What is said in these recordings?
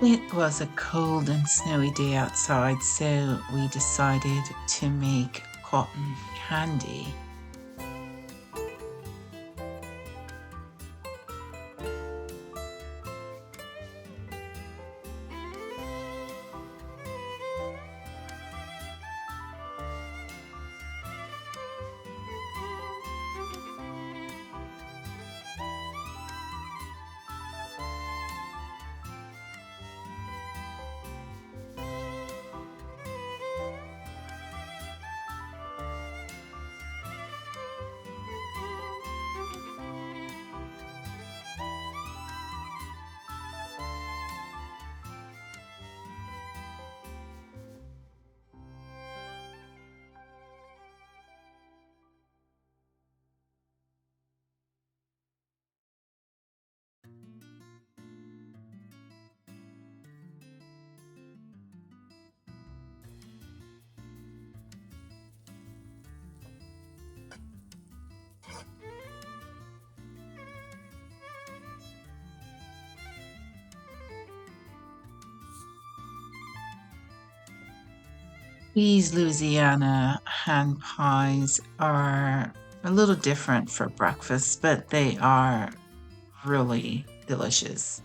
It was a cold and snowy day outside, so we decided to make cotton candy. These Louisiana hand pies are a little different for breakfast, but they are really delicious.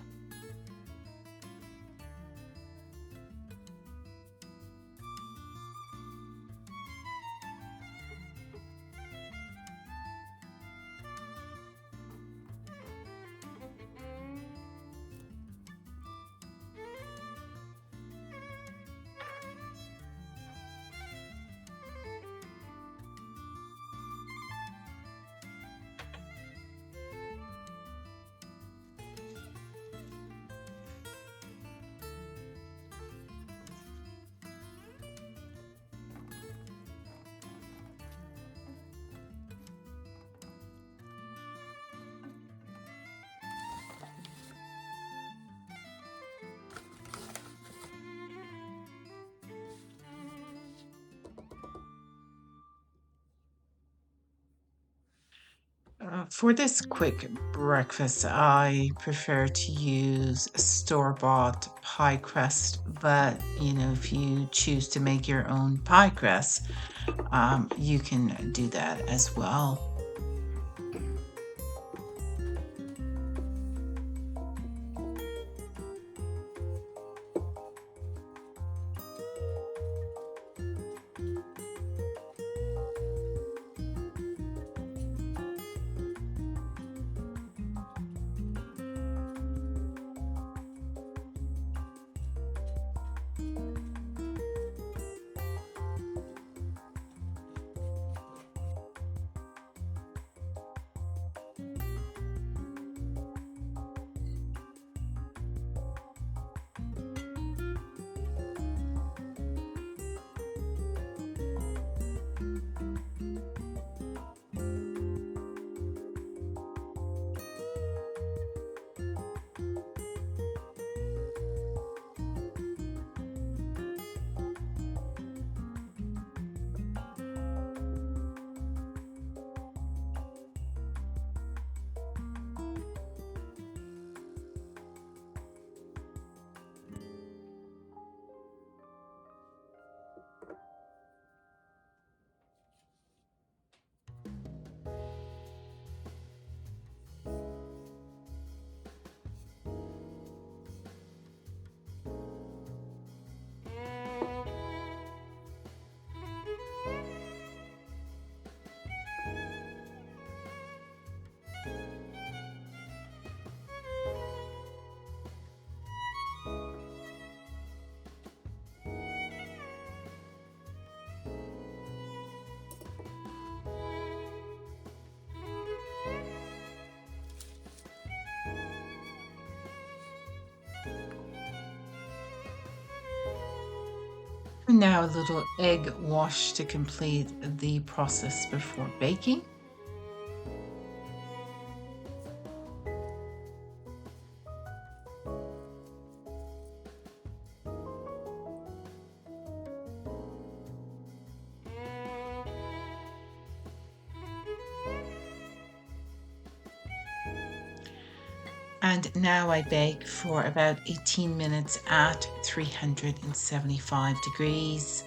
For this quick breakfast, I prefer to use store-bought pie crust, but if you choose to make your own pie crust, you can do that as well. Now a little egg wash to complete the process before baking. And now I bake for about 18 minutes at 375 degrees.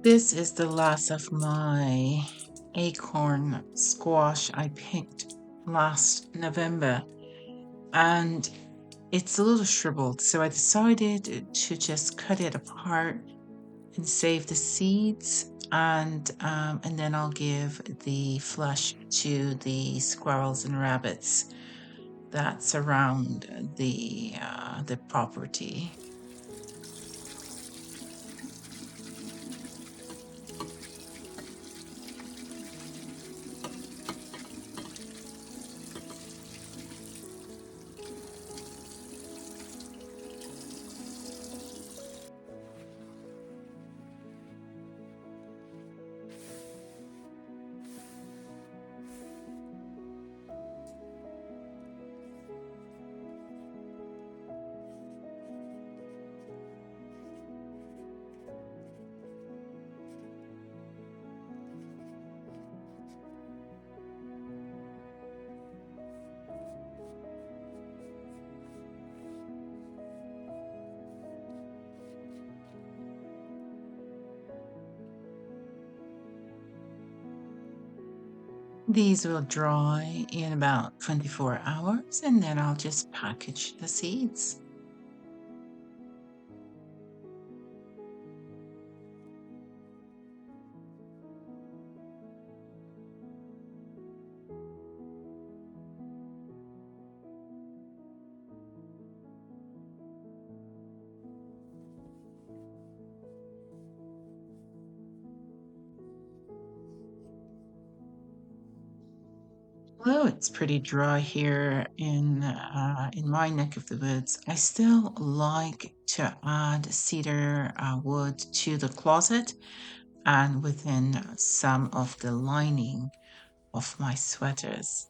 This is the last of my acorn squash I picked last November, and it's a little shriveled, so I decided to just cut it apart and save the seeds, and then I'll give the flesh to the squirrels and rabbits that surround the property. These will dry in about 24 hours, and then I'll just package the seeds. Although it's pretty dry here in my neck of the woods, I still like to add cedar wood to the closet and within some of the lining of my sweaters.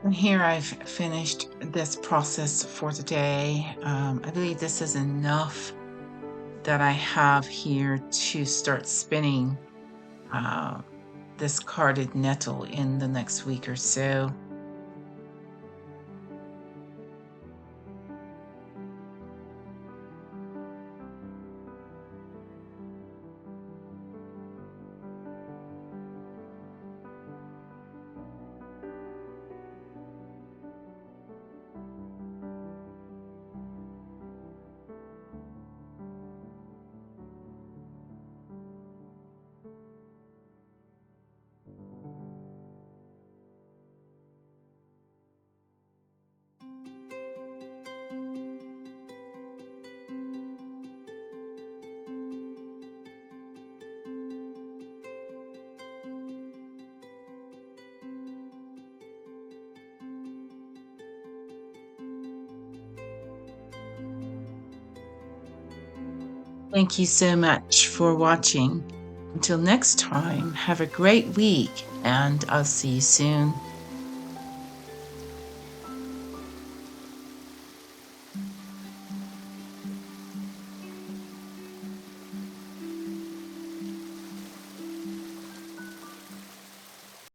And here I've finished this process for the day. I believe this is enough that I have here to start spinning uh, this carded nettle in the next week or so. Thank you so much for watching. Until next time, have a great week, and I'll see you soon.